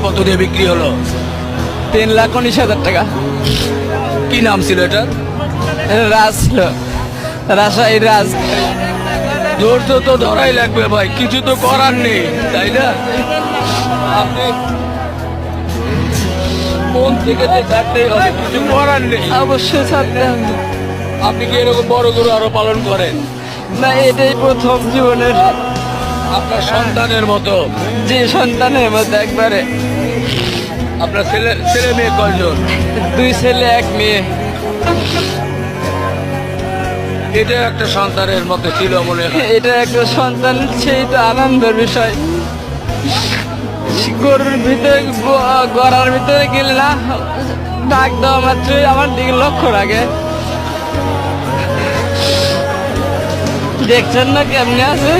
কত দিয়ে বিক্রি হলো? 3,19,000 টাকা। কি নাম ছিল এটার? রাজ ছিল, রাজশাহী রাজ। ধৈর্য তো ধরাই লাগবে ভাই, কিছু তো করার নেই, তাই না? আপনি মন থেকে তো ছাড়তেই হবে, কিছু করার নেই। অবশ্যই ছাড়তে হবে। আপনি কি এরকম বড় গরু আরো পালন করেন? না, এটাই প্রথম জীবনের। আপনার সন্তানের মতো? যে সন্তানের মধ্যে একবারে। আপনার ছেলে ছেলে মেয়ে কয়জন? 2 ছেলে 1 মেয়ে। এটা একটা সন্তানের মতো ছিল মনে হয়। এটা একটা সন্তান, সেই তো আনন্দের বিষয়। গরুর ভিতরে গড়ার ভিতরে গেলে না, ডাক দেওয়া মাত্রই আমার দিকে লক্ষ্য রাখে। দেখছেন না কেমনে আছে।